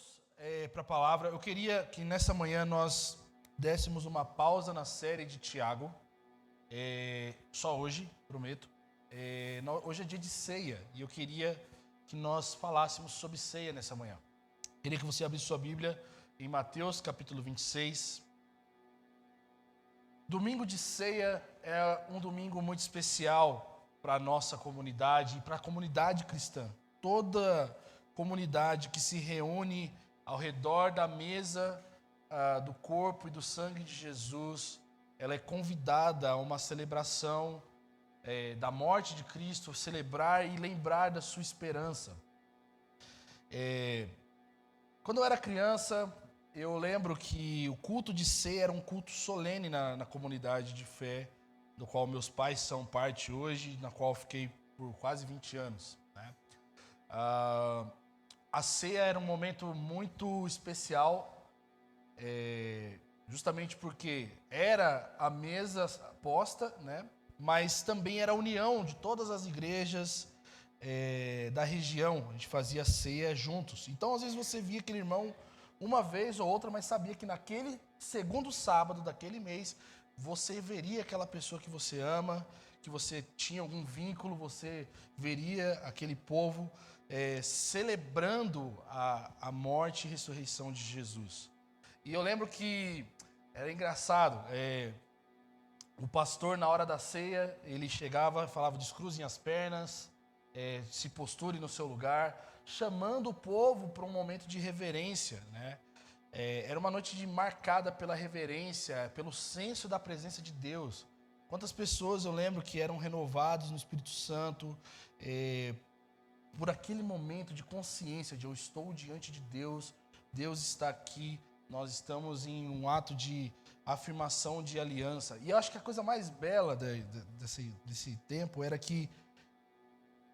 Vamos para a palavra. Eu queria que nessa manhã nós dessemos uma pausa na série de Tiago. Só hoje, prometo. Hoje é dia de ceia e eu queria que nós falássemos sobre ceia nessa manhã. Queria que você abrisse sua Bíblia em Mateus capítulo 26. Domingo de ceia é um domingo muito especial para a nossa comunidade e para a comunidade cristã. Toda comunidade que se reúne ao redor da mesa do corpo e do sangue de Jesus, ela é convidada a uma celebração da morte de Cristo, celebrar e lembrar da sua esperança. Quando eu era criança, eu lembro que o culto de ceia era um culto solene na comunidade de fé, do qual meus pais são parte hoje, na qual eu fiquei por quase 20 anos. Né? A ceia era um momento muito especial, justamente porque era a mesa posta, né? Mas também era a união de todas as igrejas da região. A gente fazia ceia juntos. Então, às vezes, você via aquele irmão uma vez ou outra, mas sabia que naquele segundo sábado daquele mês, você veria aquela pessoa que você ama, que você tinha algum vínculo, você veria aquele povo celebrando a morte e ressurreição de Jesus. E eu lembro que era engraçado, o pastor na hora da ceia, ele chegava e falava: descruzem as pernas, se posture no seu lugar, chamando o povo para um momento de reverência, né? Era uma noite marcada pela reverência, pelo senso da presença de Deus. Quantas pessoas eu lembro que eram renovados no Espírito Santo, por aquele momento de consciência de eu estou diante de Deus, Deus está aqui, nós estamos em um ato de afirmação de aliança. E eu acho que a coisa mais bela desse tempo era que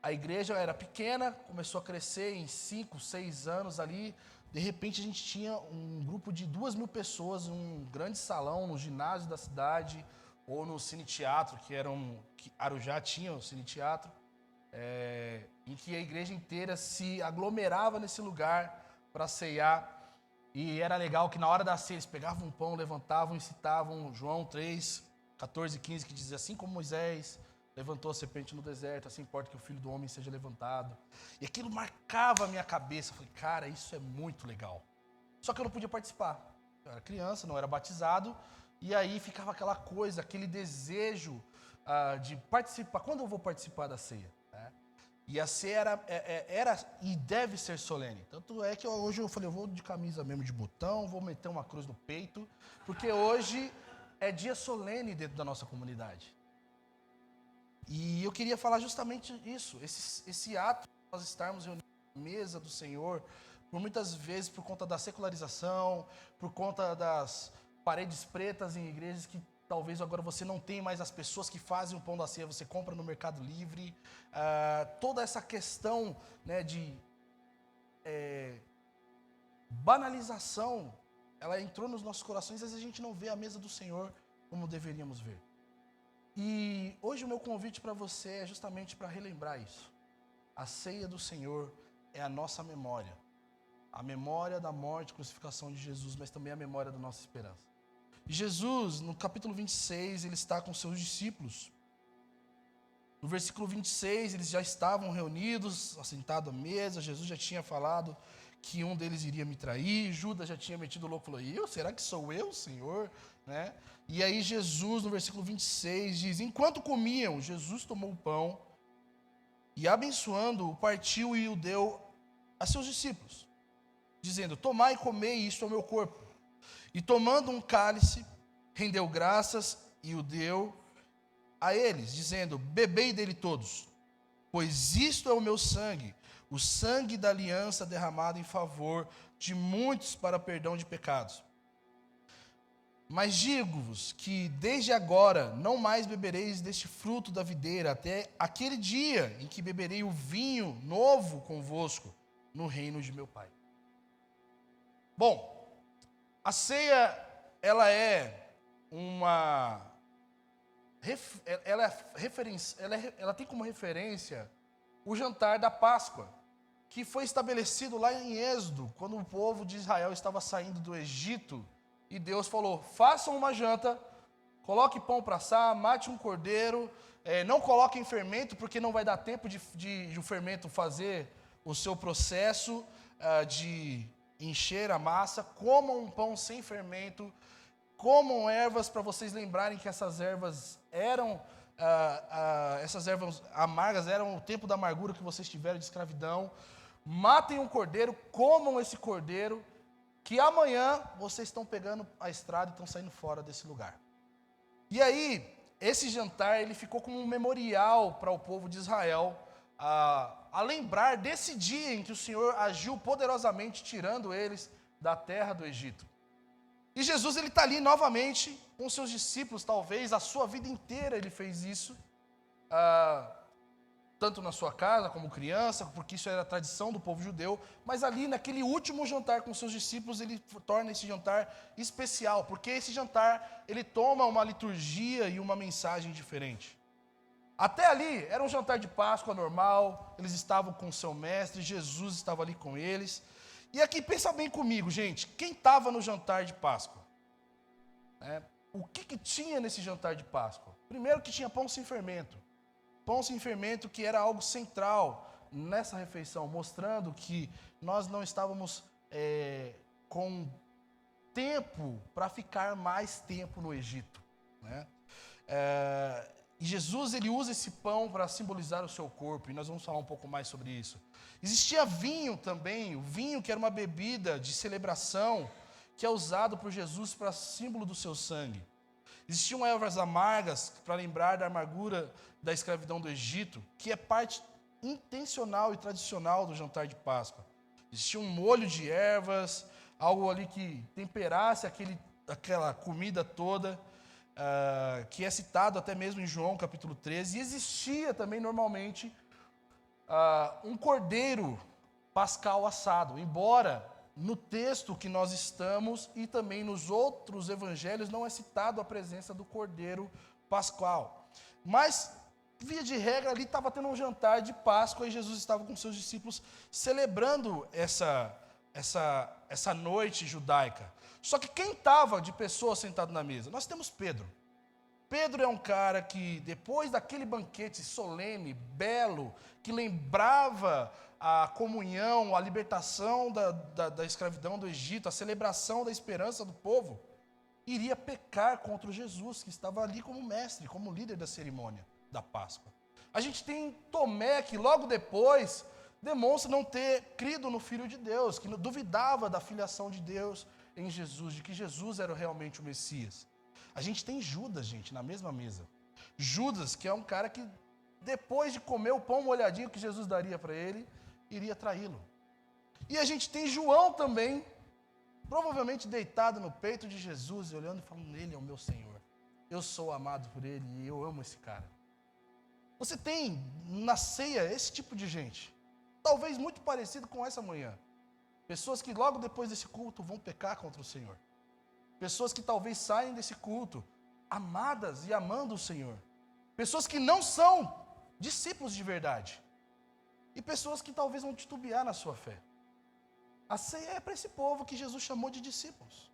a igreja era pequena, começou a crescer em 5, 6 anos ali. De repente a gente tinha um grupo de 2.000 pessoas, um grande salão no ginásio da cidade, ou no Cine Teatro, que Arujá tinha o Cine Teatro, em que a igreja inteira se aglomerava nesse lugar para ceiar. E era legal que na hora da ceia eles pegavam um pão, levantavam e citavam João 3, 14 e 15, que dizia: assim como Moisés levantou a serpente no deserto, assim importa que o Filho do Homem seja levantado. E aquilo marcava a minha cabeça. Eu falei: cara, isso é muito legal. Só que eu não podia participar. Eu era criança, não era batizado. E aí ficava aquela coisa, aquele desejo de participar. Quando eu vou participar da ceia? Né? E a ceia era e deve ser solene. Tanto é que hoje eu falei: eu vou de camisa mesmo de botão, vou meter uma cruz no peito, porque hoje é dia solene dentro da nossa comunidade. E eu queria falar justamente isso, esse ato de nós estarmos reunidos na mesa do Senhor, por muitas vezes por conta da secularização, por conta das paredes pretas em igrejas que talvez agora você não tem mais as pessoas que fazem o pão da ceia, você compra no Mercado Livre. Toda essa questão, né, de banalização, ela entrou nos nossos corações, às vezes a gente não vê a mesa do Senhor como deveríamos ver. E hoje o meu convite para você é justamente para relembrar isso. A ceia do Senhor é a nossa memória. A memória da morte e crucificação de Jesus, mas também a memória da nossa esperança. E Jesus, no capítulo 26, ele está com seus discípulos. No versículo 26, eles já estavam reunidos, assentados à mesa. Jesus já tinha falado que um deles iria me trair. Judas já tinha metido o louco e falou: será que sou eu, Senhor? Né? E aí Jesus, no versículo 26, diz: enquanto comiam, Jesus tomou o pão e, abençoando-o, partiu e o deu a seus discípulos, dizendo: tomai e comei, isto é o meu corpo. E tomando um cálice, rendeu graças e o deu a eles, dizendo: bebei dele todos, pois isto é o meu sangue, o sangue da aliança derramado em favor de muitos para perdão de pecados. Mas digo-vos que desde agora não mais bebereis deste fruto da videira, até aquele dia em que beberei o vinho novo convosco no reino de meu Pai. Bom, a ceia, ela é uma... Ela tem como referência o jantar da Páscoa. que foi estabelecido lá em Êxodo, quando o povo de Israel estava saindo do Egito, e Deus falou: façam uma janta, coloque pão para assar, mate um cordeiro, não coloquem fermento, porque não vai dar tempo de o fermento fazer o seu processo de encher a massa. Comam um pão sem fermento, comam ervas, para vocês lembrarem que essas ervas eram, essas ervas amargas eram o tempo da amargura que vocês tiveram de escravidão. Matem um cordeiro, comam esse cordeiro, que amanhã vocês estão pegando a estrada e estão saindo fora desse lugar. E aí, esse jantar, ele ficou como um memorial para o povo de Israel, a lembrar desse dia em que o Senhor agiu poderosamente, tirando eles da terra do Egito. E Jesus, ele está ali novamente com seus discípulos, talvez a sua vida inteira ele fez isso, tanto na sua casa como criança, porque isso era a tradição do povo judeu, mas ali naquele último jantar com seus discípulos, ele torna esse jantar especial, porque esse jantar, ele toma uma liturgia e uma mensagem diferente. Até ali, era um jantar de Páscoa normal, eles estavam com o seu mestre, Jesus estava ali com eles. E aqui, pensa bem comigo, gente, quem estava no jantar de Páscoa? O que tinha nesse jantar de Páscoa? Primeiro que tinha pão sem fermento. Pão sem fermento, que era algo central nessa refeição, mostrando que nós não estávamos com tempo para ficar mais tempo no Egito, né? E Jesus, ele usa esse pão para simbolizar o seu corpo, e nós vamos falar um pouco mais sobre isso. Existia vinho também, o vinho que era uma bebida de celebração, que é usado por Jesus para símbolo do seu sangue. Existiam ervas amargas para lembrar da amargura da escravidão do Egito, que é parte intencional e tradicional do jantar de Páscoa. Existia um molho de ervas, algo ali que temperasse aquela comida toda, que é citado até mesmo em João capítulo 13. E existia também normalmente um cordeiro pascal assado, embora no texto que nós estamos e também nos outros evangelhos não é citado a presença do cordeiro pascal. Mas, via de regra, ali estava tendo um jantar de Páscoa e Jesus estava com seus discípulos celebrando essa noite judaica. Só que quem estava de pessoas sentado na mesa? Nós temos Pedro. Pedro é um cara que, depois daquele banquete solene, belo, que lembrava a comunhão, a libertação da escravidão do Egito, a celebração da esperança do povo, iria pecar contra Jesus, que estava ali como mestre, como líder da cerimônia da Páscoa. A gente tem Tomé, que logo depois demonstra não ter crido no Filho de Deus, que duvidava da filiação de Deus em Jesus, de que Jesus era realmente o Messias. A gente tem Judas, gente, na mesma mesa. Judas, que é um cara que, depois de comer o pão molhadinho que Jesus daria para ele, iria traí-lo. E a gente tem João também, provavelmente deitado no peito de Jesus, e olhando e falando: ele é o meu Senhor. Eu sou amado por ele e eu amo esse cara. Você tem na ceia esse tipo de gente, talvez muito parecido com essa manhã. Pessoas que logo depois desse culto vão pecar contra o Senhor. Pessoas que talvez saem desse culto amadas e amando o Senhor. Pessoas que não são discípulos de verdade. E pessoas que talvez vão titubear na sua fé. A ceia é para esse povo que Jesus chamou de discípulos.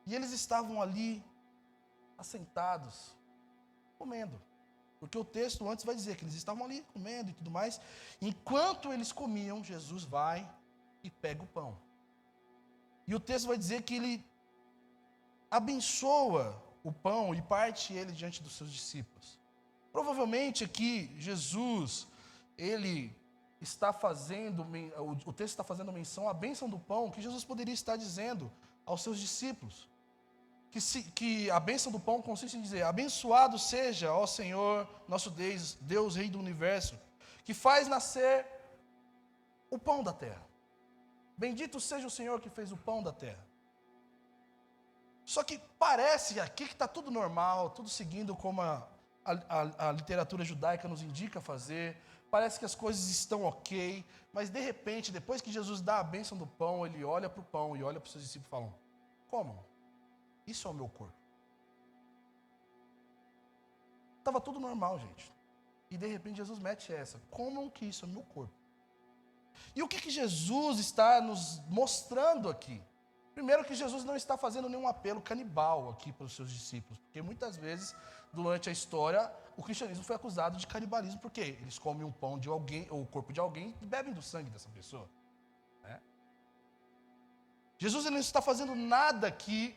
E eles estavam ali, assentados, comendo. Porque o texto antes vai dizer que eles estavam ali comendo e tudo mais. Enquanto eles comiam, Jesus vai e pega o pão. E o texto vai dizer que ele abençoa o pão e parte ele diante dos seus discípulos. Provavelmente aqui Jesus, ele está fazendo, o texto está fazendo menção à bênção do pão, que Jesus poderia estar dizendo aos seus discípulos. Que a bênção do pão consiste em dizer: abençoado seja, ó Senhor, nosso Deus, Rei do Universo, que faz nascer o pão da terra. Bendito seja o Senhor que fez o pão da terra. Só que parece aqui que está tudo normal, tudo seguindo como a literatura judaica nos indica fazer. Parece que as coisas estão ok, mas de repente, depois que Jesus dá a bênção do pão, ele olha para o pão e olha para os seus discípulos e fala: como? Isso é o meu corpo. Estava tudo normal, gente. E de repente Jesus mete essa: comam que isso é o meu corpo. E o que Jesus está nos mostrando aqui? Primeiro que Jesus não está fazendo nenhum apelo canibal aqui para os seus discípulos, porque muitas vezes, durante a história, o cristianismo foi acusado de canibalismo, porque eles comem o pão de alguém, ou o corpo de alguém, e bebem do sangue dessa pessoa. Né? Jesus ele não está fazendo nada aqui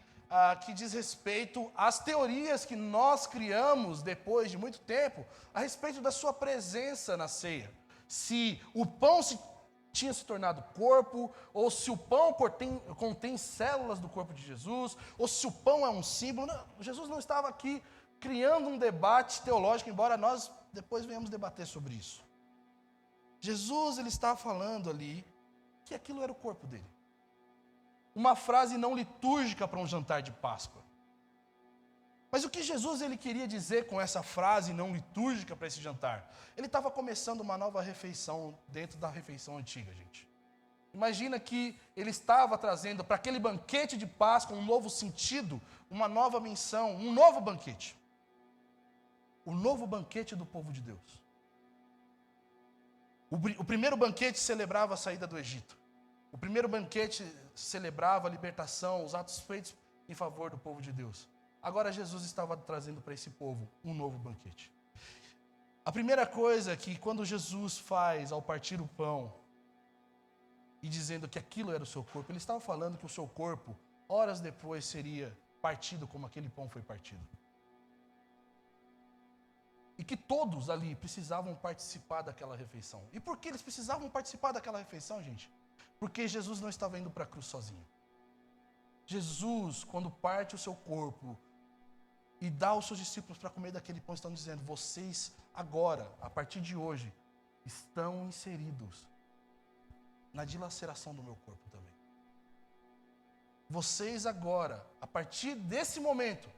que diz respeito às teorias que nós criamos depois de muito tempo, a respeito da sua presença na ceia. Se o pão tinha se tornado corpo, ou se o pão contém células do corpo de Jesus, ou se o pão é um símbolo. Não, Jesus não estava aqui criando um debate teológico, embora nós depois venhamos debater sobre isso. Jesus ele estava falando ali que aquilo era o corpo dele. Uma frase não litúrgica para um jantar de Páscoa. Mas o que Jesus ele queria dizer com essa frase não litúrgica para esse jantar? Ele estava começando uma nova refeição dentro da refeição antiga, gente. Imagina que ele estava trazendo para aquele banquete de Páscoa um novo sentido, uma nova menção, um novo banquete. O novo banquete do povo de Deus. O primeiro banquete celebrava a saída do Egito. O primeiro banquete celebrava a libertação, os atos feitos em favor do povo de Deus. Agora Jesus estava trazendo para esse povo um novo banquete. A primeira coisa que quando Jesus faz ao partir o pão e dizendo que aquilo era o seu corpo, ele estava falando que o seu corpo, horas depois, seria partido como aquele pão foi partido. E que todos ali precisavam participar daquela refeição. E por que eles precisavam participar daquela refeição, gente? Porque Jesus não estava indo para a cruz sozinho. Jesus, quando parte o seu corpo e dá aos seus discípulos para comer daquele pão, estão dizendo: vocês agora, a partir de hoje, estão inseridos na dilaceração do meu corpo também. Vocês agora, a partir desse momento,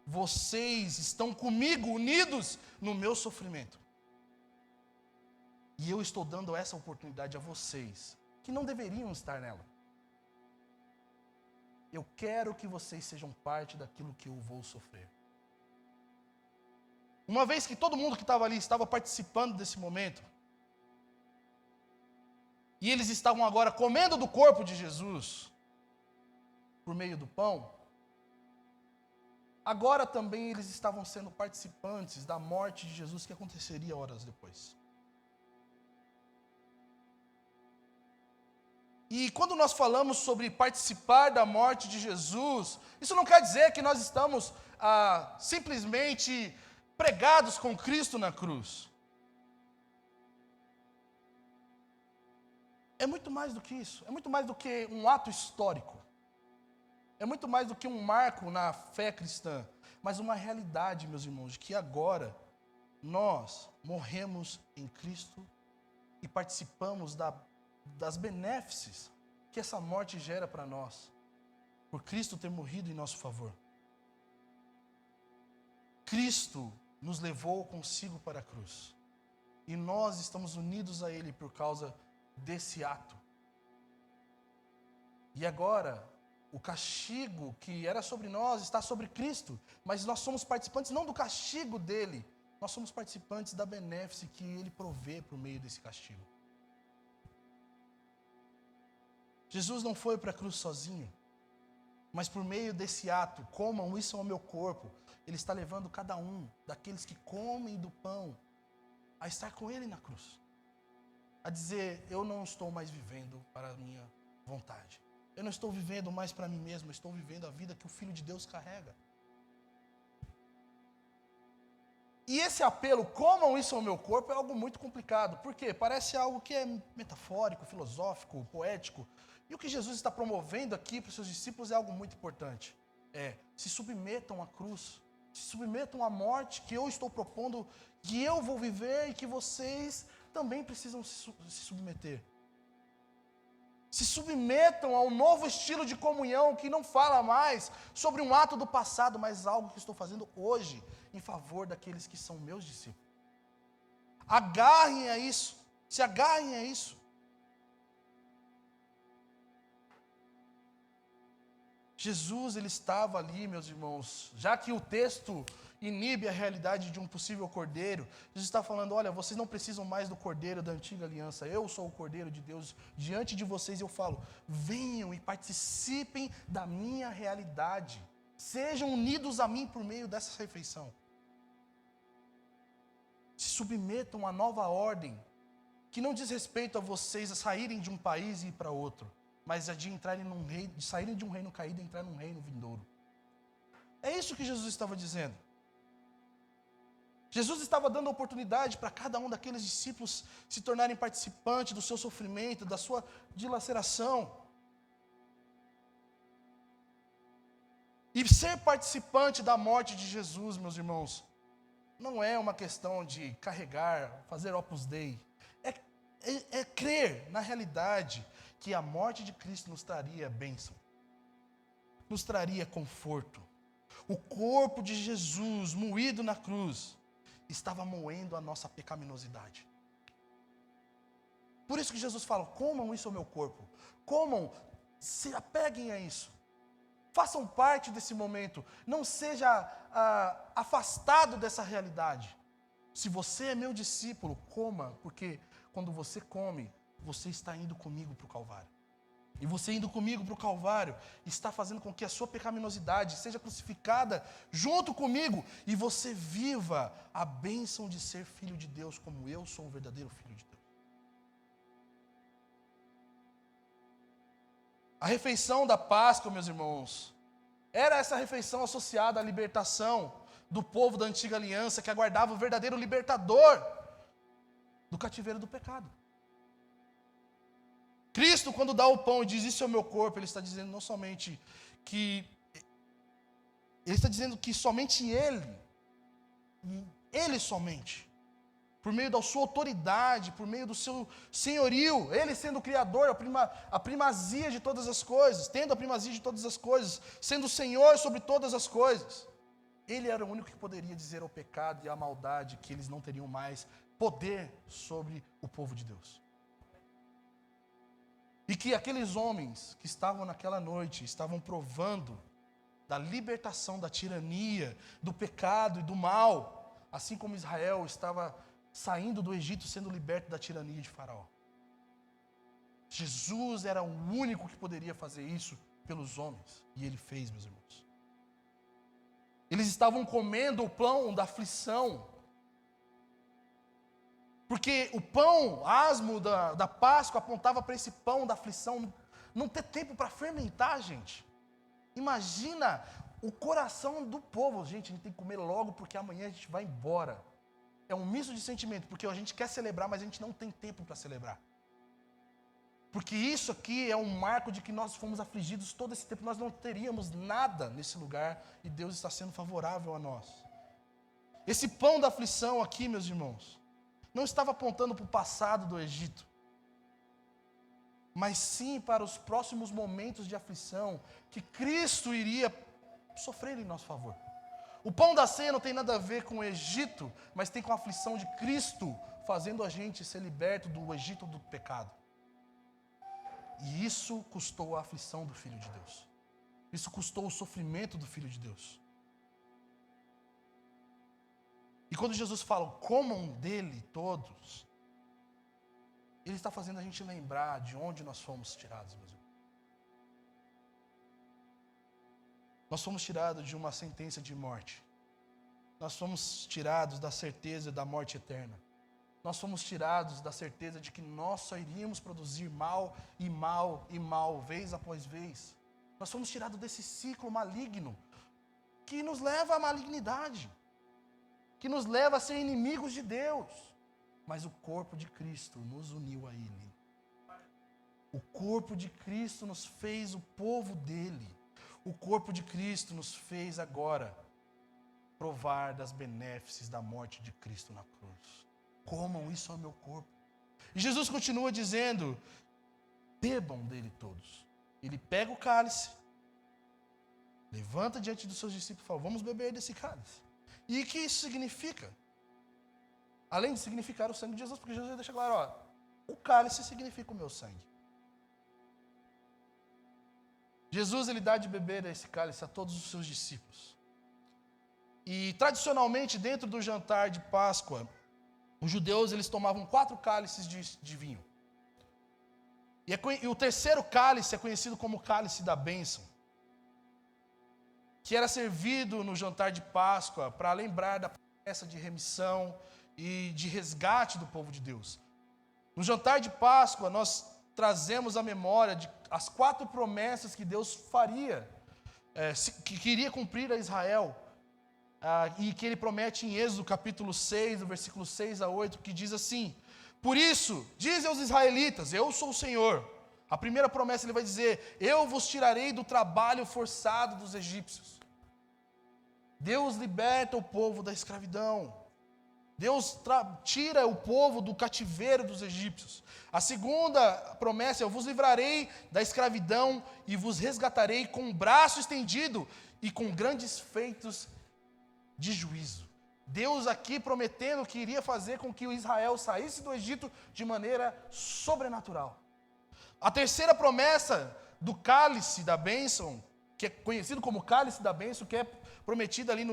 vocês estão comigo, unidos no meu sofrimento. E eu estou dando essa oportunidade a vocês, que não deveriam estar nela. Eu quero que vocês sejam parte daquilo que eu vou sofrer. Uma vez que todo mundo que estava ali estava participando desse momento, e eles estavam agora comendo do corpo de Jesus, por meio do pão, agora também eles estavam sendo participantes da morte de Jesus que aconteceria horas depois. E quando nós falamos sobre participar da morte de Jesus, isso não quer dizer que nós estamos simplesmente pregados com Cristo na cruz. É muito mais do que isso, é muito mais do que um ato histórico. É muito mais do que um marco na fé cristã, mas uma realidade, meus irmãos, de que agora nós morremos em Cristo e participamos das benéfices que essa morte gera para nós, por Cristo ter morrido em nosso favor. Cristo nos levou consigo para a cruz, e nós estamos unidos a Ele por causa desse ato. E agora, o castigo que era sobre nós está sobre Cristo, mas nós somos participantes não do castigo dele, nós somos participantes da benéfice que Ele provê por meio desse castigo. Jesus não foi para a cruz sozinho, mas por meio desse ato, comam, isso é o meu corpo, Ele está levando cada um daqueles que comem do pão a estar com Ele na cruz. A dizer: eu não estou mais vivendo para a minha vontade. Eu não estou vivendo mais para mim mesmo, eu estou vivendo a vida que o Filho de Deus carrega. E esse apelo, comam isso ao meu corpo, é algo muito complicado. Por quê? Parece algo que é metafórico, filosófico, poético. E o que Jesus está promovendo aqui para os seus discípulos é algo muito importante. Se submetam à cruz, se submetam à morte que eu estou propondo, que eu vou viver e que vocês também precisam se submeter. Se submetam ao novo estilo de comunhão que não fala mais sobre um ato do passado, mas algo que estou fazendo hoje em favor daqueles que são meus discípulos. Agarrem a isso, se agarrem a isso. Jesus, ele estava ali, meus irmãos, já que o texto inibe a realidade de um possível cordeiro. Jesus está falando, olha, vocês não precisam mais do cordeiro da antiga aliança. Eu sou o cordeiro de Deus. Diante de vocês eu falo, venham e participem da minha realidade. Sejam unidos a mim por meio dessa refeição. Se submetam à nova ordem, que não diz respeito a vocês a saírem de um país e ir para outro, mas a de entrarem num reino, de saírem de um reino caído e entrar num reino vindouro. É isso que Jesus estava dizendo. Jesus estava dando a oportunidade para cada um daqueles discípulos se tornarem participantes do seu sofrimento, da sua dilaceração. E ser participante da morte de Jesus, meus irmãos, não é uma questão de carregar, fazer Opus Dei. É crer na realidade que a morte de Cristo nos traria bênção, nos traria conforto. O corpo de Jesus, moído na cruz, estava moendo a nossa pecaminosidade. Por isso que Jesus fala, comam isso ao meu corpo. Comam, se apeguem a isso. Façam parte desse momento. Não seja afastado dessa realidade. Se você é meu discípulo, coma, porque quando você come, você está indo comigo para o Calvário. E você indo comigo para o Calvário, está fazendo com que a sua pecaminosidade seja crucificada junto comigo, e você viva a bênção de ser filho de Deus, como eu sou um verdadeiro filho de Deus. A refeição da Páscoa, meus irmãos, era essa refeição associada à libertação do povo da antiga aliança, que aguardava o verdadeiro libertador do cativeiro do pecado. Cristo, quando dá o pão e diz, isso é o meu corpo, Ele está dizendo não somente que... Ele está dizendo que somente Ele somente, por meio da sua autoridade, por meio do seu senhorio, Ele sendo o Criador, a primazia de todas as coisas, tendo a primazia de todas as coisas, sendo o Senhor sobre todas as coisas, Ele era o único que poderia dizer ao pecado e à maldade que eles não teriam mais poder sobre o povo de Deus. E que aqueles homens que estavam naquela noite, estavam provando da libertação da tirania, do pecado e do mal, assim como Israel estava saindo do Egito, sendo liberto da tirania de Faraó. Jesus era o único que poderia fazer isso pelos homens, e Ele fez, meus irmãos. Eles estavam comendo o pão da aflição, porque o pão asmo da Páscoa apontava para esse pão da aflição não ter tempo para fermentar, gente. Imagina o coração do povo. Gente, a gente tem que comer logo porque amanhã a gente vai embora. É um misto de sentimento, porque a gente quer celebrar, mas a gente não tem tempo para celebrar. Porque isso aqui é um marco de que nós fomos afligidos todo esse tempo, nós não teríamos nada nesse lugar e Deus está sendo favorável a nós. Esse pão da aflição aqui, meus irmãos, não estava apontando para o passado do Egito, mas sim para os próximos momentos de aflição que Cristo iria sofrer em nosso favor. O pão da ceia não tem nada a ver com o Egito, mas tem com a aflição de Cristo, fazendo a gente ser liberto do Egito do pecado. E isso custou a aflição do Filho de Deus. Isso custou o sofrimento do Filho de Deus. E quando Jesus fala, comam dele todos, Ele está fazendo a gente lembrar de onde nós fomos tirados, meus irmãos. Nós fomos tirados de uma sentença de morte. Nós fomos tirados da certeza da morte eterna. Nós fomos tirados da certeza de que nós só iríamos produzir mal e mal e mal, vez após vez. Nós fomos tirados desse ciclo maligno que nos leva à malignidade, que nos leva a ser inimigos de Deus. Mas o corpo de Cristo nos uniu a Ele. O corpo de Cristo nos fez o povo dEle. O corpo de Cristo nos fez agora provar das benéfices da morte de Cristo na cruz. Comam, isso é o meu corpo. E Jesus continua dizendo, bebam dele todos. Ele pega o cálice, levanta diante dos seus discípulos e fala, vamos beber desse cálice. E o que isso significa? Além de significar o sangue de Jesus, porque Jesus deixa claro, ó, o cálice significa o meu sangue. Jesus, ele dá de beber esse cálice a todos os seus discípulos. E tradicionalmente, dentro do jantar de Páscoa, os judeus eles tomavam 4 cálices de vinho. E o terceiro cálice é conhecido como cálice da bênção, que era servido no jantar de Páscoa para lembrar da promessa de remissão e de resgate do povo de Deus. No jantar de Páscoa, nós trazemos à memória as 4 promessas que Deus faria, que queria cumprir a Israel, e que ele promete em Êxodo capítulo 6, do versículo 6 a 8, que diz assim: por isso, dize aos israelitas, eu sou o Senhor. A primeira promessa ele vai dizer: eu vos tirarei do trabalho forçado dos egípcios. Deus liberta o povo da escravidão. Deus tira o povo do cativeiro dos egípcios. A segunda promessa é: eu vos livrarei da escravidão e vos resgatarei com um braço estendido e com grandes feitos de juízo. Deus aqui prometendo que iria fazer com que o Israel saísse do Egito de maneira sobrenatural. A terceira promessa do cálice da bênção, que é conhecido como cálice da bênção, que é prometida ali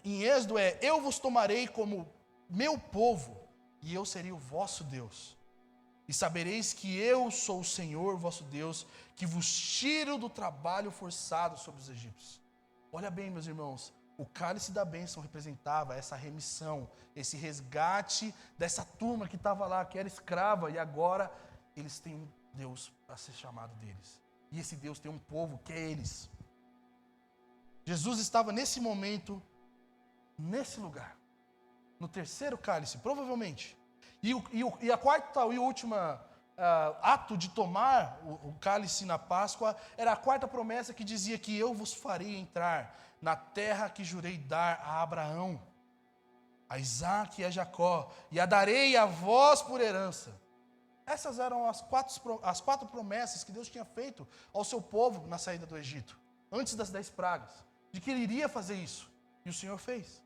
em Êxodo, é: eu vos tomarei como meu povo, e eu serei o vosso Deus. E sabereis que eu sou o Senhor vosso Deus, que vos tiro do trabalho forçado sobre os egípcios. Olha bem, meus irmãos, o cálice da bênção representava essa remissão, esse resgate dessa turma que estava lá, que era escrava, e agora eles têm um Deus para ser chamado deles. E esse Deus tem um povo que é eles. Jesus estava nesse momento, nesse lugar, no terceiro cálice, provavelmente. E a quarta e última ato de tomar o cálice na Páscoa era a quarta promessa, que dizia que eu vos farei entrar na terra que jurei dar a Abraão, a Isaque e a Jacó, e a darei a vós por herança. Essas eram as 4 promessas que Deus tinha feito ao seu povo na saída do Egito, antes das 10 pragas, de que ele iria fazer isso. E o Senhor fez.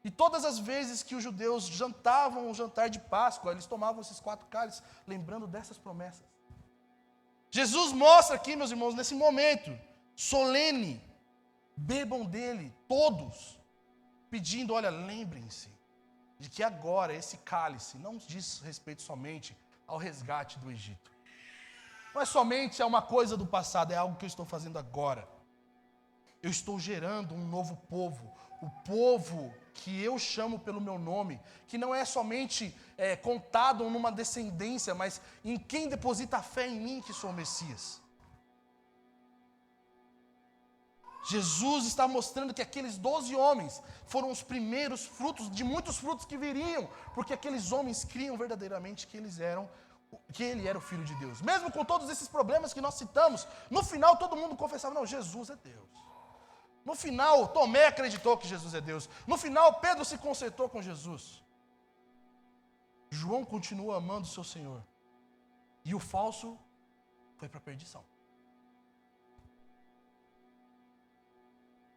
E todas as vezes que os judeus jantavam o jantar de Páscoa, eles tomavam esses 4 cálices, lembrando dessas promessas. Jesus mostra aqui, meus irmãos, nesse momento solene, bebam dele, todos, pedindo: olha, lembrem-se de que agora esse cálice não diz respeito somente ao resgate do Egito. Não é somente uma coisa do passado, é algo que eu estou fazendo agora. Eu estou gerando um novo povo, o povo que eu chamo pelo meu nome, que não é somente contado numa descendência, mas em quem deposita a fé em mim, que sou o Messias. Jesus está mostrando que aqueles 12 homens foram os primeiros frutos de muitos frutos que viriam, porque aqueles homens criam verdadeiramente que ele era o Filho de Deus. Mesmo com todos esses problemas que nós citamos, no final todo mundo confessava: não, Jesus é Deus. No final, Tomé acreditou que Jesus é Deus. No final, Pedro se consertou com Jesus. João continua amando o seu Senhor. E o falso foi para a perdição.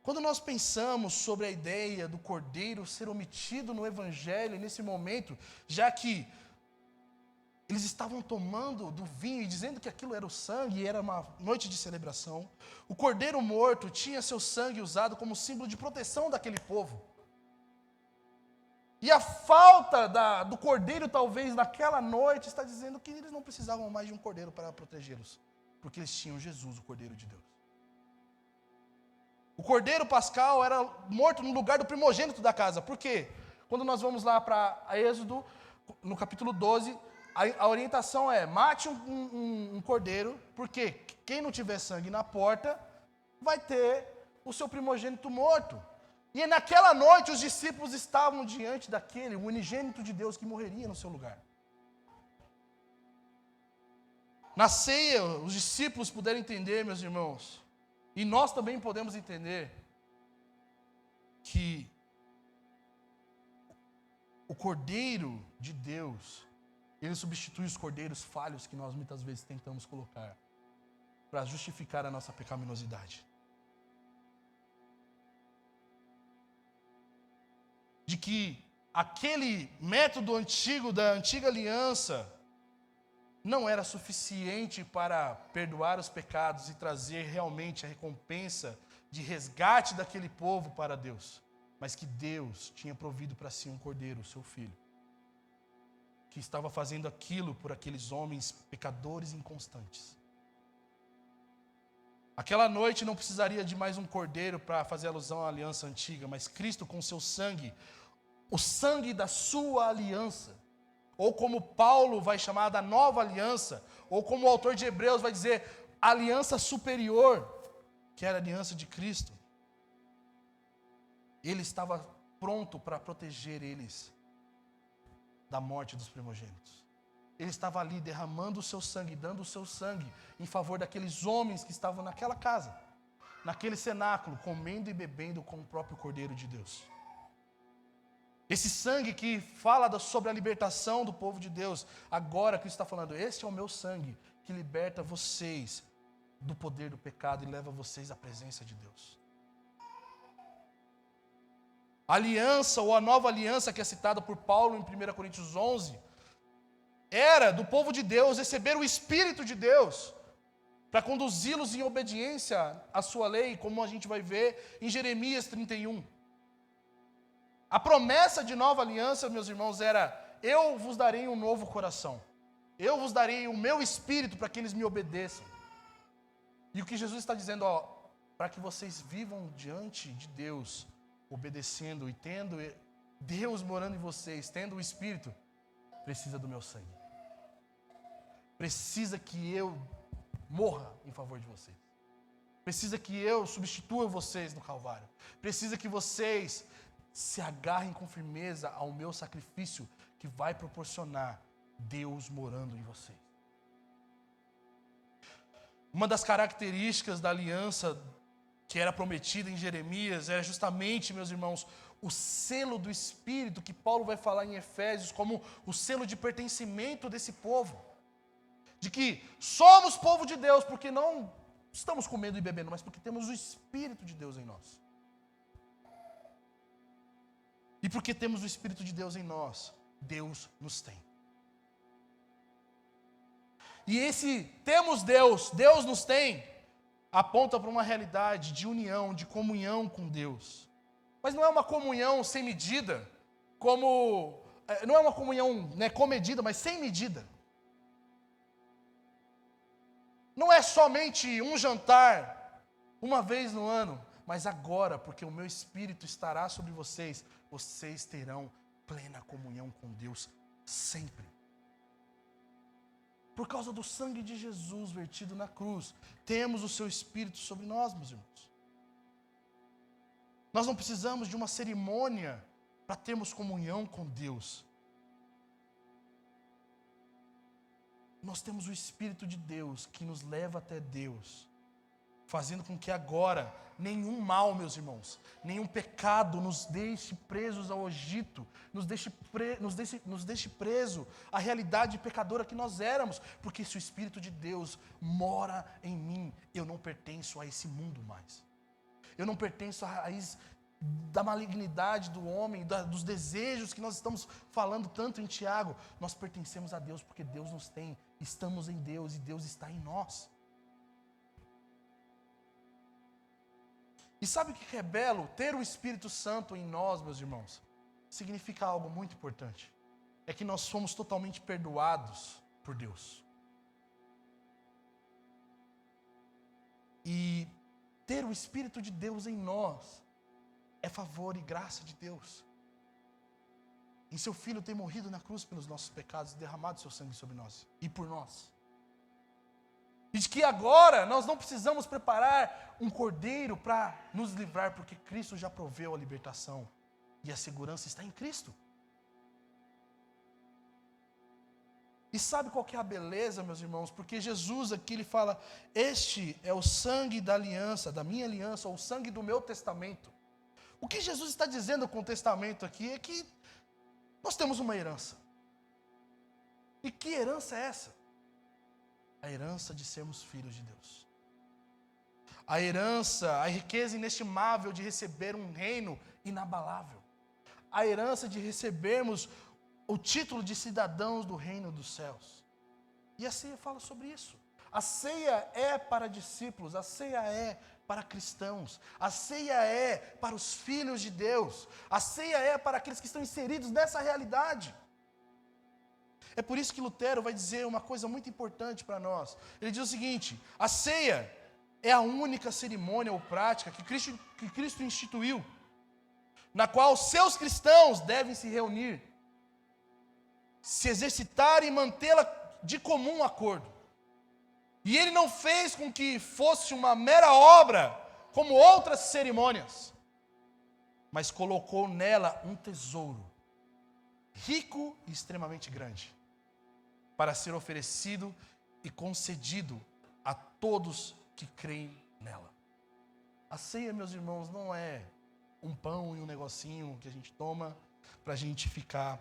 Quando nós pensamos sobre a ideia do cordeiro ser omitido no Evangelho, nesse momento, já que eles estavam tomando do vinho e dizendo que aquilo era o sangue e era uma noite de celebração, o cordeiro morto tinha seu sangue usado como símbolo de proteção daquele povo. E a falta do cordeiro, talvez, naquela noite, está dizendo que eles não precisavam mais de um cordeiro para protegê-los, porque eles tinham Jesus, o Cordeiro de Deus. O cordeiro pascal era morto no lugar do primogênito da casa. Por quê? Quando nós vamos lá para Êxodo, no capítulo 12, a orientação é: mate um cordeiro, porque quem não tiver sangue na porta vai ter o seu primogênito morto. E naquela noite os discípulos estavam diante daquele, o unigênito de Deus, que morreria no seu lugar. Na ceia, os discípulos puderam entender, meus irmãos, e nós também podemos entender, que o Cordeiro de Deus, ele substitui os cordeiros falhos que nós muitas vezes tentamos colocar para justificar a nossa pecaminosidade. De que aquele método antigo da antiga aliança não era suficiente para perdoar os pecados e trazer realmente a recompensa de resgate daquele povo para Deus. mas que Deus tinha provido para si um cordeiro, o seu filho, que estava fazendo aquilo por aqueles homens pecadores inconstantes. Aquela noite não precisaria de mais um cordeiro para fazer alusão à aliança antiga, mas Cristo com seu sangue, o sangue da sua aliança, ou como Paulo vai chamar da nova aliança, ou como o autor de Hebreus vai dizer, aliança superior, que era a aliança de Cristo. Ele estava pronto para proteger eles da morte dos primogênitos. Ele estava ali derramando o seu sangue, dando o seu sangue em favor daqueles homens que estavam naquela casa, naquele cenáculo, comendo e bebendo com o próprio Cordeiro de Deus. Esse sangue que fala sobre a libertação do povo de Deus, agora Cristo está falando, este é o meu sangue que liberta vocês do poder do pecado e leva vocês à presença de Deus. A aliança, ou a nova aliança que é citada por Paulo em 1 Coríntios 11, era do povo de Deus receber o Espírito de Deus para conduzi-los em obediência à sua lei, como a gente vai ver em Jeremias 31. A promessa de nova aliança, meus irmãos, era: eu vos darei um novo coração, eu vos darei o meu Espírito para que eles me obedeçam. E o que Jesus está dizendo, para que vocês vivam diante de Deus, obedecendo e tendo Deus morando em vocês, tendo o Espírito, precisa do meu sangue. Precisa que eu morra em favor de vocês. Precisa que eu substitua vocês no Calvário. Precisa que vocês se agarrem com firmeza ao meu sacrifício, que vai proporcionar Deus morando em vocês. Uma das características da aliança que era prometida em Jeremias era justamente, meus irmãos, o selo do Espírito, que Paulo vai falar em Efésios como o selo de pertencimento desse povo. De que somos povo de Deus, porque não estamos comendo e bebendo, mas porque temos o Espírito de Deus em nós. E porque temos o Espírito de Deus em nós, Deus nos tem. E esse temos Deus, Deus nos tem, aponta para uma realidade de união, de comunhão com Deus. Mas não é uma comunhão sem medida, não é uma comunhão, né, comedida, mas sem medida. Não é somente um jantar, uma vez no ano, mas agora, porque o meu Espírito estará sobre vocês, vocês terão plena comunhão com Deus sempre. Por causa do sangue de Jesus vertido na cruz, temos o seu Espírito sobre nós, meus irmãos. Nós não precisamos de uma cerimônia para termos comunhão com Deus. Nós temos o Espírito de Deus que nos leva até Deus, fazendo com que agora nenhum mal, meus irmãos, nenhum pecado nos deixe presos ao Egito, nos deixe preso à realidade pecadora que nós éramos, porque se o Espírito de Deus mora em mim, eu não pertenço a esse mundo mais. Eu não pertenço à raiz da malignidade do homem, dos desejos que nós estamos falando tanto em Tiago. Nós pertencemos a Deus porque Deus nos tem, estamos em Deus e Deus está em nós. E sabe o que é belo? Ter o Espírito Santo em nós, meus irmãos, significa algo muito importante. É que nós somos totalmente perdoados por Deus. E ter o Espírito de Deus em nós é favor e graça de Deus. Em seu Filho ter morrido na cruz pelos nossos pecados e derramado seu sangue sobre nós e por nós. E de que agora nós não precisamos preparar um cordeiro para nos livrar, porque Cristo já proveu a libertação e a segurança está em Cristo. E sabe qual que é a beleza, meus irmãos? Porque Jesus aqui ele fala, este é o sangue da aliança, da minha aliança, ou o sangue do meu testamento. O que Jesus está dizendo com o testamento aqui é que nós temos uma herança. E que herança é essa? A herança de sermos filhos de Deus. A herança, a riqueza inestimável de receber um reino inabalável. A herança de recebermos o título de cidadãos do reino dos céus. E assim fala sobre isso. A ceia é para discípulos, a ceia é para cristãos, a ceia é para os filhos de Deus, a ceia é para aqueles que estão inseridos nessa realidade. É por isso que Lutero vai dizer uma coisa muito importante para nós. Ele diz o seguinte: a ceia é a única cerimônia ou prática que Cristo instituiu, na qual seus cristãos devem se reunir, se exercitar e mantê-la de comum acordo. E ele não fez com que fosse uma mera obra, como outras cerimônias, mas colocou nela um tesouro, rico e extremamente grande, para ser oferecido e concedido a todos que creem nela. A ceia, meus irmãos, não é um pão e um negocinho que a gente toma para a gente ficar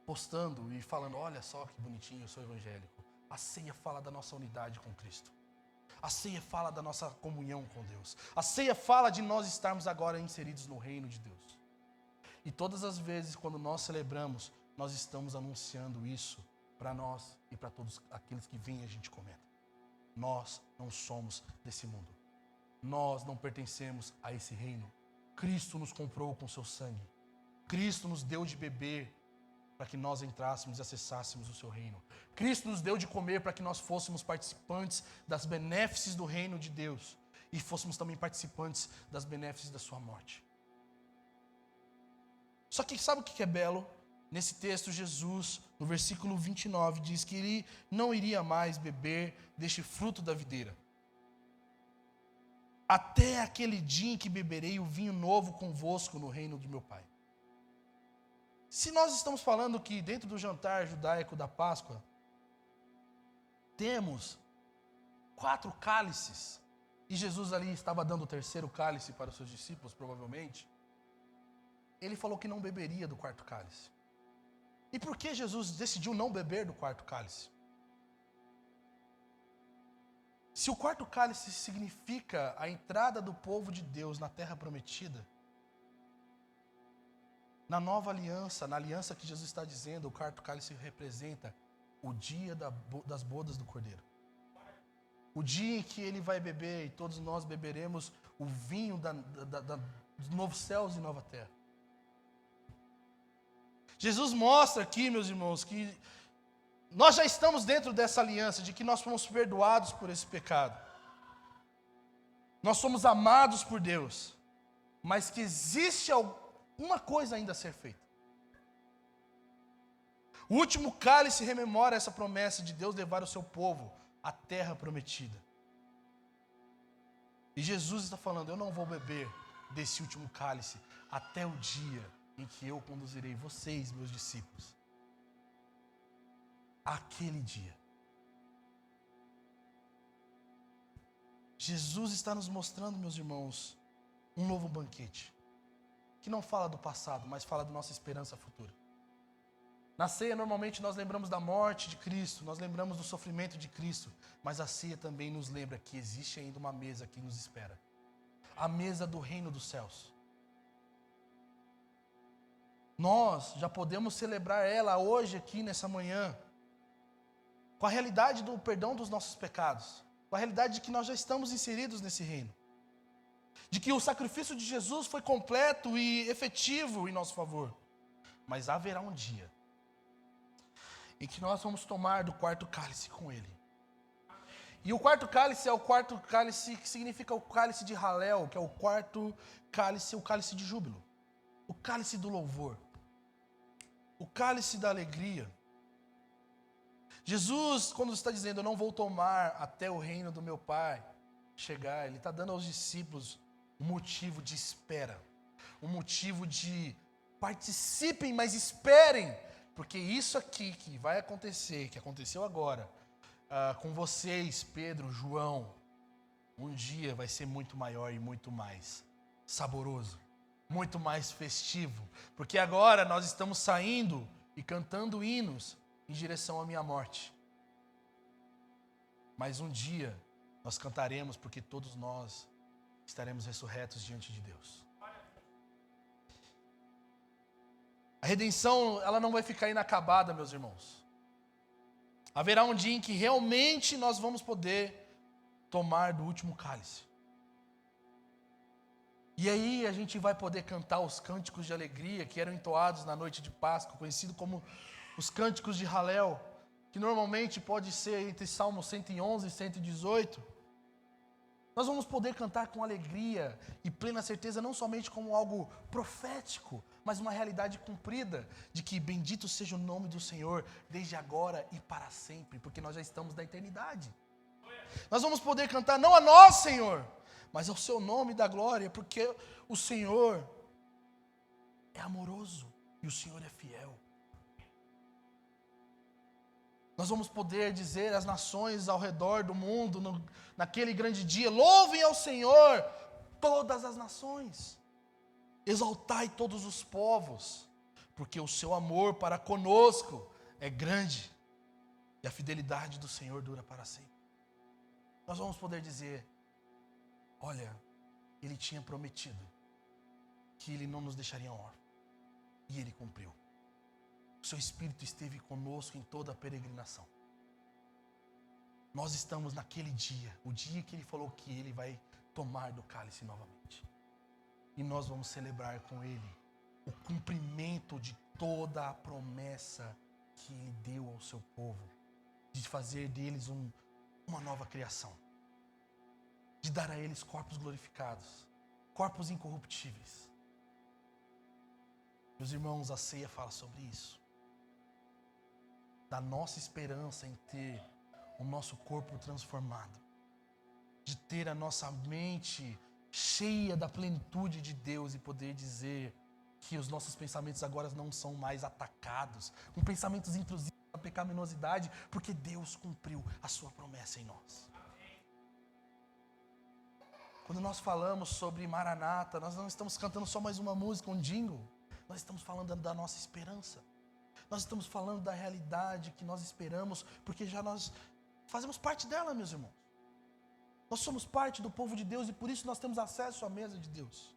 postando e falando: olha só que bonitinho, eu sou evangélico. A ceia fala da nossa unidade com Cristo. A ceia fala da nossa comunhão com Deus. A ceia fala de nós estarmos agora inseridos no reino de Deus. E todas as vezes quando nós celebramos, nós estamos anunciando isso para nós e para todos aqueles que vêm e a gente comenta. Nós não somos desse mundo. Nós não pertencemos a esse reino. Cristo nos comprou com seu sangue. Cristo nos deu de beber para que nós entrássemos e acessássemos o seu reino. Cristo nos deu de comer para que nós fôssemos participantes das benéfices do reino de Deus e fôssemos também participantes das benéfices da sua morte. Só que sabe o que é belo? Nesse texto, Jesus, no versículo 29, diz que ele não iria mais beber deste fruto da videira, até aquele dia em que beberei o vinho novo convosco no reino de meu Pai. Se nós estamos falando que dentro do jantar judaico da Páscoa, temos 4 cálices, e Jesus ali estava dando o terceiro cálice para os seus discípulos, provavelmente, ele falou que não beberia do 4º cálice. E por que Jesus decidiu não beber do 4º cálice? Se o 4º cálice significa a entrada do povo de Deus na terra prometida, na nova aliança, na aliança que Jesus está dizendo, o 4º cálice representa o dia das bodas do Cordeiro. O dia em que ele vai beber e todos nós beberemos o vinho dos novos céus e nova terra. Jesus mostra aqui, meus irmãos, que nós já estamos dentro dessa aliança, de que nós fomos perdoados por esse pecado. Nós somos amados por Deus, mas que existe uma coisa ainda a ser feita. O último cálice rememora essa promessa de Deus levar o seu povo à terra prometida. E Jesus está falando: eu não vou beber desse último cálice até o dia em que eu conduzirei vocês, meus discípulos, aquele dia. Jesus está nos mostrando, meus irmãos, um novo banquete, que não fala do passado, mas fala da nossa esperança futura. Na ceia, normalmente, nós lembramos da morte de Cristo, nós lembramos do sofrimento de Cristo, mas a ceia também nos lembra que existe ainda uma mesa que nos espera, a mesa do reino dos céus. Nós já podemos celebrar ela hoje, aqui nessa manhã, com a realidade do perdão dos nossos pecados, com a realidade de que nós já estamos inseridos nesse reino, de que o sacrifício de Jesus foi completo e efetivo em nosso favor. Mas haverá um dia em que nós vamos tomar do 4º cálice com Ele. E o 4º cálice é o 4º cálice que significa o cálice de Halel, que é o 4º cálice, o cálice de júbilo, o cálice do louvor, o cálice da alegria. Jesus, quando está dizendo: eu não vou tomar até o reino do meu Pai chegar, Ele está dando aos discípulos um motivo de espera, um motivo de participem, mas esperem, porque isso aqui que vai acontecer, que aconteceu agora, com vocês, Pedro, João, um dia vai ser muito maior e muito mais saboroso, muito mais festivo, porque agora nós estamos saindo e cantando hinos em direção à minha morte. Mas um dia nós cantaremos, porque todos nós estaremos ressurretos diante de Deus. A redenção, ela não vai ficar inacabada, meus irmãos. Haverá um dia em que realmente nós vamos poder tomar do último cálice. E aí a gente vai poder cantar os cânticos de alegria que eram entoados na noite de Páscoa, conhecido como os cânticos de Halel, que normalmente pode ser entre Salmos 111 e 118. Nós vamos poder cantar com alegria e plena certeza, não somente como algo profético, mas uma realidade cumprida, de que bendito seja o nome do Senhor, desde agora e para sempre, porque nós já estamos na eternidade. Nós vamos poder cantar não a nós, Senhor, mas ao seu nome da glória, porque o Senhor é amoroso e o Senhor é fiel. Nós vamos poder dizer às nações ao redor do mundo, naquele grande dia: louvem ao Senhor todas as nações, exaltai todos os povos, porque o seu amor para conosco é grande e a fidelidade do Senhor dura para sempre. Nós vamos poder dizer: olha, Ele tinha prometido que Ele não nos deixaria órfãos, e Ele cumpriu. O seu Espírito esteve conosco em toda a peregrinação. Nós estamos naquele dia, o dia que Ele falou que Ele vai tomar do cálice novamente. E nós vamos celebrar com Ele o cumprimento de toda a promessa que Ele deu ao seu povo, de fazer deles uma nova criação, de dar a eles corpos glorificados, corpos incorruptíveis. Meus irmãos, a ceia fala sobre isso, da nossa esperança em ter o nosso corpo transformado, de ter a nossa mente cheia da plenitude de Deus e poder dizer que os nossos pensamentos agora não são mais atacados com pensamentos intrusivos da pecaminosidade, porque Deus cumpriu a sua promessa em nós. Quando nós falamos sobre Maranata, nós não estamos cantando só mais uma música, um jingle. Nós estamos falando da nossa esperança. Nós estamos falando da realidade que nós esperamos, porque já nós fazemos parte dela, meus irmãos. Nós somos parte do povo de Deus e por isso nós temos acesso à mesa de Deus.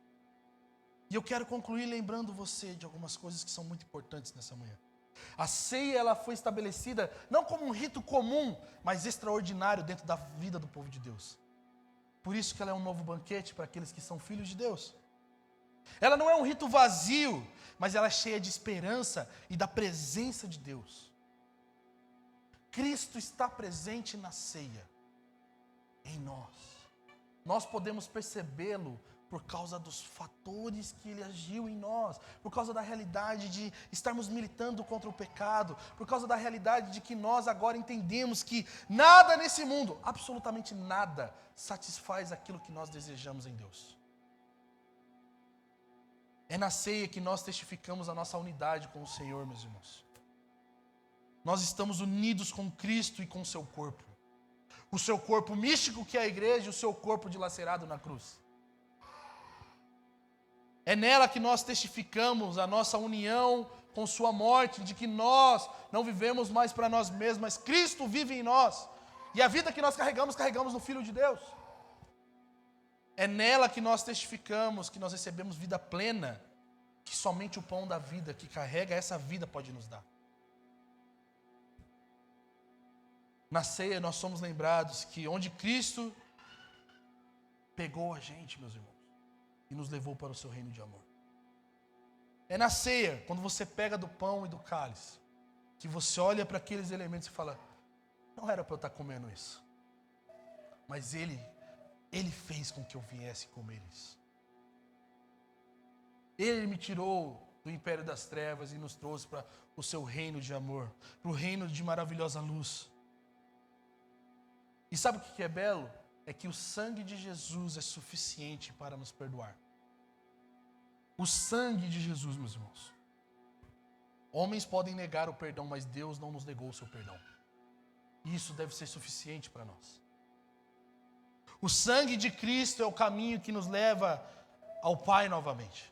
E eu quero concluir lembrando você de algumas coisas que são muito importantes nessa manhã. A ceia, ela foi estabelecida não como um rito comum, mas extraordinário dentro da vida do povo de Deus. Por isso que ela é um novo banquete para aqueles que são filhos de Deus. Ela não é um rito vazio, mas ela é cheia de esperança e da presença de Deus. Cristo está presente na ceia, em nós. Nós podemos percebê-lo por causa dos fatores que Ele agiu em nós, por causa da realidade de estarmos militando contra o pecado, por causa da realidade de que nós agora entendemos que nada nesse mundo, absolutamente nada, satisfaz aquilo que nós desejamos em Deus. É na ceia que nós testificamos a nossa unidade com o Senhor, meus irmãos. Nós estamos unidos com Cristo e com o seu corpo. O seu corpo místico, que é a igreja, e o seu corpo dilacerado na cruz. É nela que nós testificamos a nossa união com sua morte, de que nós não vivemos mais para nós mesmos, mas Cristo vive em nós. E a vida que nós carregamos no Filho de Deus. É nela que nós testificamos que nós recebemos vida plena, que somente o pão da vida que carrega essa vida pode nos dar. Na ceia nós somos lembrados que onde Cristo pegou a gente, meus irmãos, e nos levou para o seu reino de amor. É na ceia, quando você pega do pão e do cálice, que você olha para aqueles elementos e fala: não era para eu estar comendo isso, mas Ele fez com que eu viesse comer isso. Ele me tirou do império das trevas e nos trouxe para o seu reino de amor, para o reino de maravilhosa luz. E sabe o que é belo? É que o sangue de Jesus é suficiente para nos perdoar. O sangue de Jesus, meus irmãos. Homens podem negar o perdão, mas Deus não nos negou o seu perdão. E isso deve ser suficiente para nós. O sangue de Cristo é o caminho que nos leva ao Pai novamente.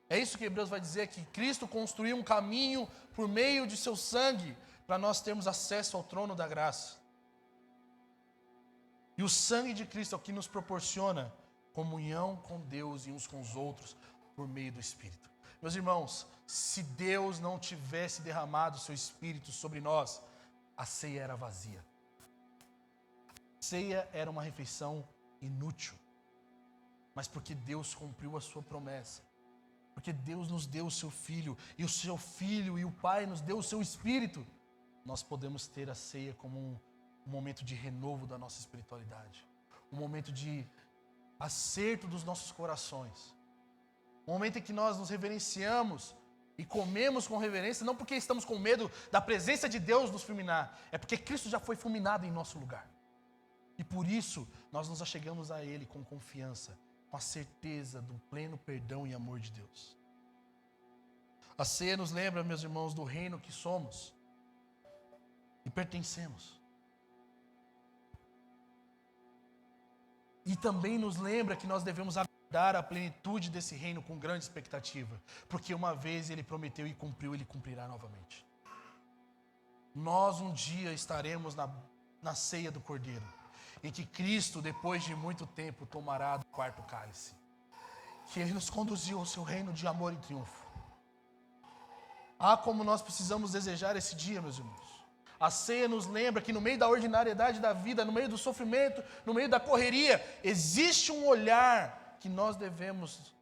É isso que Hebreus vai dizer, que Cristo construiu um caminho por meio de seu sangue, para nós termos acesso ao trono da graça. E o sangue de Cristo é o que nos proporciona comunhão com Deus e uns com os outros por meio do Espírito. Meus irmãos, se Deus não tivesse derramado o seu Espírito sobre nós, a ceia era vazia. A ceia era uma refeição inútil. Mas porque Deus cumpriu a sua promessa, porque Deus nos deu o seu Filho, e o seu Filho e o Pai nos deu o seu Espírito, nós podemos ter a ceia como um momento de renovo da nossa espiritualidade, um momento de acerto dos nossos corações, um momento em que nós nos reverenciamos e comemos com reverência, não porque estamos com medo da presença de Deus nos fulminar, é porque Cristo já foi fulminado em nosso lugar. E por isso nós nos achegamos a Ele com confiança, com a certeza do pleno perdão e amor de Deus. A ceia nos lembra, meus irmãos, do reino que somos e pertencemos. E também nos lembra que nós devemos aguardar a plenitude desse reino com grande expectativa, porque uma vez Ele prometeu e cumpriu, Ele cumprirá novamente. Nós um dia estaremos na ceia do Cordeiro, em que Cristo, depois de muito tempo, tomará do quarto cálice, que Ele nos conduziu ao seu reino de amor e triunfo. Como nós precisamos desejar esse dia, meus irmãos. A ceia nos lembra que no meio da ordinariedade da vida, no meio do sofrimento, no meio da correria, existe um olhar que nós devemos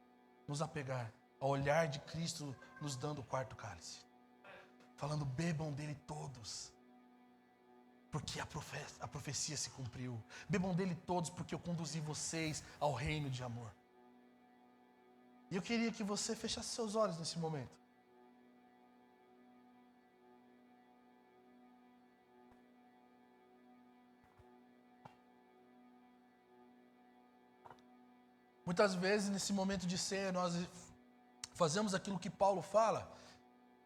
nos apegar, ao olhar de Cristo nos dando o quarto cálice, falando: bebam dele todos, porque a profecia se cumpriu. Bebam dele todos, porque eu conduzi vocês ao reino de amor. E eu queria que você fechasse seus olhos nesse momento. Muitas vezes, nesse momento de ceia, nós fazemos aquilo que Paulo fala: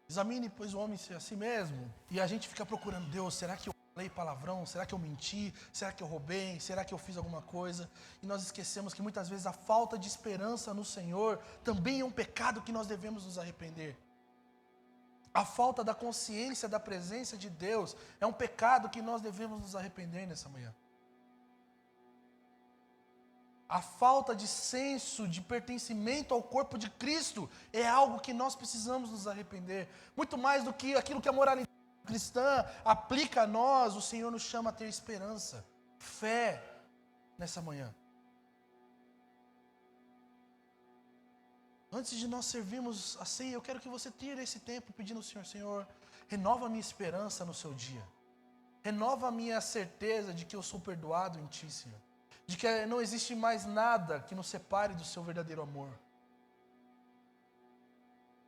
examine, pois, o homem a si mesmo. E a gente fica procurando: Deus, será que eu falei palavrão? Será que eu menti? Será que eu roubei? Será que eu fiz alguma coisa? E nós esquecemos que muitas vezes a falta de esperança no Senhor também é um pecado que nós devemos nos arrepender. A falta da consciência da presença de Deus é um pecado que nós devemos nos arrepender nessa manhã. A falta de senso de pertencimento ao corpo de Cristo é algo que nós precisamos nos arrepender. Muito mais do que aquilo que a moralidade cristã aplica a nós, o Senhor nos chama a ter esperança, fé nessa manhã. Antes de nós servirmos a ceia, eu quero que você tire esse tempo pedindo ao Senhor: Senhor, renova a minha esperança no seu dia. Renova a minha certeza de que eu sou perdoado em Ti, Senhor. De que não existe mais nada que nos separe do seu verdadeiro amor.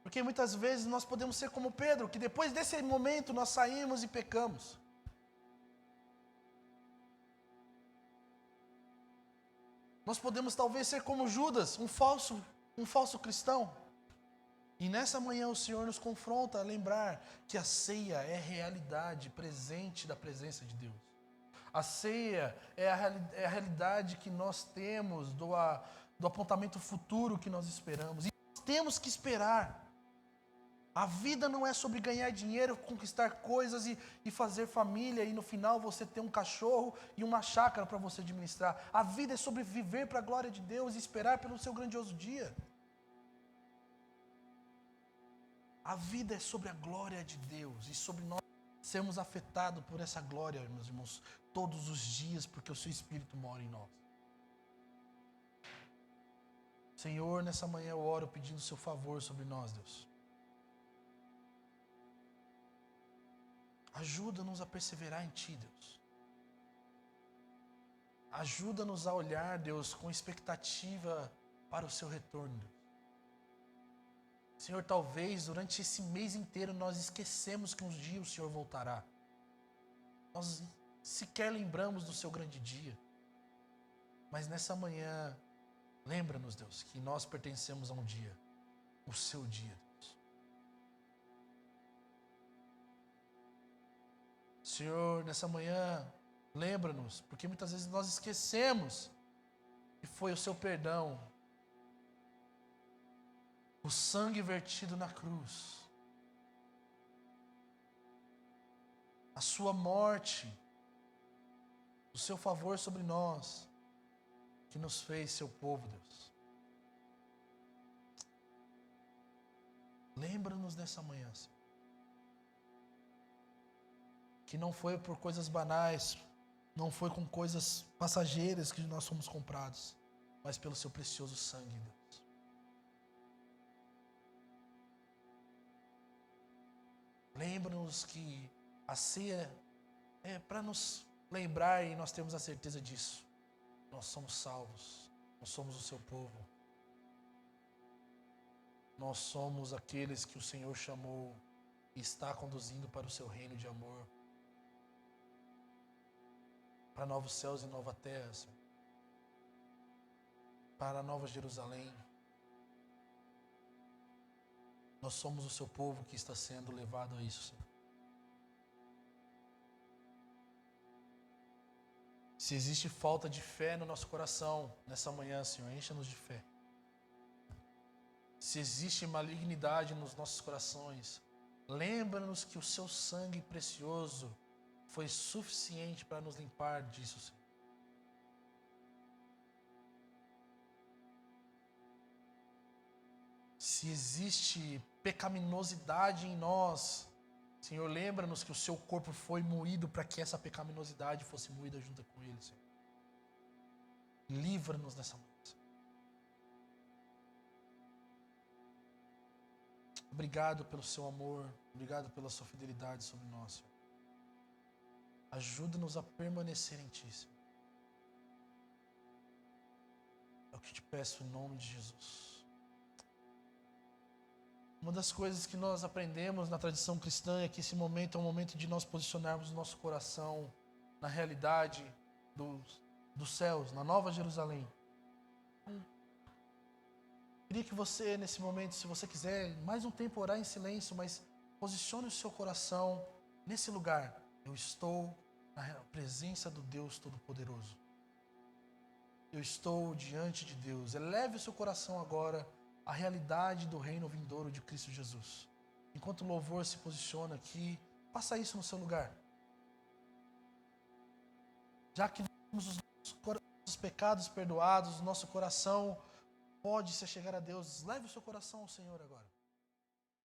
Porque muitas vezes nós podemos ser como Pedro, que depois desse momento nós saímos e pecamos. Nós podemos talvez ser como Judas, um falso cristão. E nessa manhã o Senhor nos confronta a lembrar que a ceia é realidade presente da presença de Deus. A ceia é a realidade que nós temos do apontamento futuro que nós esperamos. E nós temos que esperar. A vida não é sobre ganhar dinheiro, conquistar coisas e fazer família, e no final você ter um cachorro e uma chácara para você administrar. A vida é sobre viver para a glória de Deus e esperar pelo seu grandioso dia. A vida é sobre a glória de Deus e sobre nós sermos afetados por essa glória, meus irmãos, todos os dias, porque o seu Espírito mora em nós. Senhor, nessa manhã eu oro pedindo o seu favor sobre nós, Deus. Ajuda-nos a perseverar em Ti, Deus. Ajuda-nos a olhar, Deus, com expectativa para o seu retorno, Deus. Senhor, talvez durante esse mês inteiro nós esquecemos que um dia o Senhor voltará. Nós sequer lembramos do seu grande dia. Mas nessa manhã, lembra-nos, Deus, que nós pertencemos a um dia, o seu dia, Deus. Senhor, nessa manhã, lembra-nos, porque muitas vezes nós esquecemos que foi o seu perdão, o sangue vertido na cruz, a sua morte, o seu favor sobre nós, que nos fez seu povo, Deus. Lembra-nos nessa manhã, Senhor, que não foi por coisas banais, não foi com coisas passageiras que nós fomos comprados, mas pelo seu precioso sangue, Deus. Lembra-nos que a ceia é para nos lembrar e nós temos a certeza disso. Nós somos salvos, nós somos o seu povo. Nós somos aqueles que o Senhor chamou e está conduzindo para o seu reino de amor. Para novos céus e nova terra, Senhor. Para a nova Jerusalém. Nós somos o seu povo que está sendo levado a isso, Senhor. Se existe falta de fé no nosso coração nessa manhã, Senhor, encha-nos de fé. Se existe malignidade nos nossos corações, lembra-nos que o seu sangue precioso foi suficiente para nos limpar disso, Senhor. Se existe pecaminosidade em nós, Senhor, lembra-nos que o seu corpo foi moído para que essa pecaminosidade fosse moída junto com ele, Senhor. Livra-nos dessa manhã. Obrigado pelo seu amor, obrigado pela sua fidelidade sobre nós, Senhor. Ajuda-nos a permanecer em ti, Senhor. É o que te peço em nome de Jesus. Uma das coisas que nós aprendemos na tradição cristã é que esse momento é um momento de nós posicionarmos o nosso coração na realidade dos céus, na Nova Jerusalém. Queria que você, nesse momento, se você quiser, mais um tempo orar em silêncio, mas posicione o seu coração nesse lugar. Eu estou na presença do Deus Todo-Poderoso. Eu estou diante de Deus. Eleve o seu coração agora à realidade do reino vindouro de Cristo Jesus. Enquanto o louvor se posiciona aqui, faça isso no seu lugar. Já que temos os nossos pecados perdoados, nosso coração pode se chegar a Deus. Leve o seu coração ao Senhor agora.